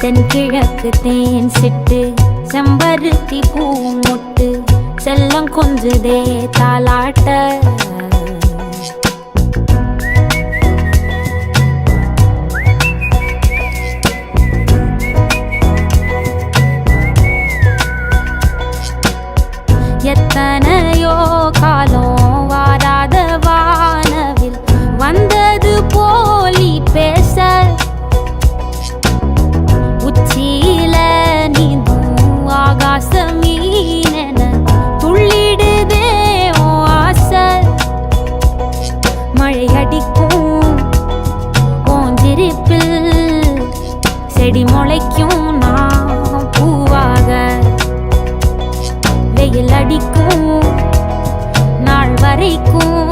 தென்கிழக்கு தேன் சிட்டு செம்பருத்தி பூ முட்டு செல்லம் கொஞ்சுதே தாலாட்ட எத்தனையோ காலம் வாராத வானவில் வந்தது போலி பேச உச்சியில நீந்தும் ஆகாச மீனென துள்ளிடுதே உன் ஆசை மழை அடிக்கும் உன் சிரிப்பில் செடி முளைக்கும் நான் பூவாக வெயில் அடிக்கும் நாள் வரைக்கும்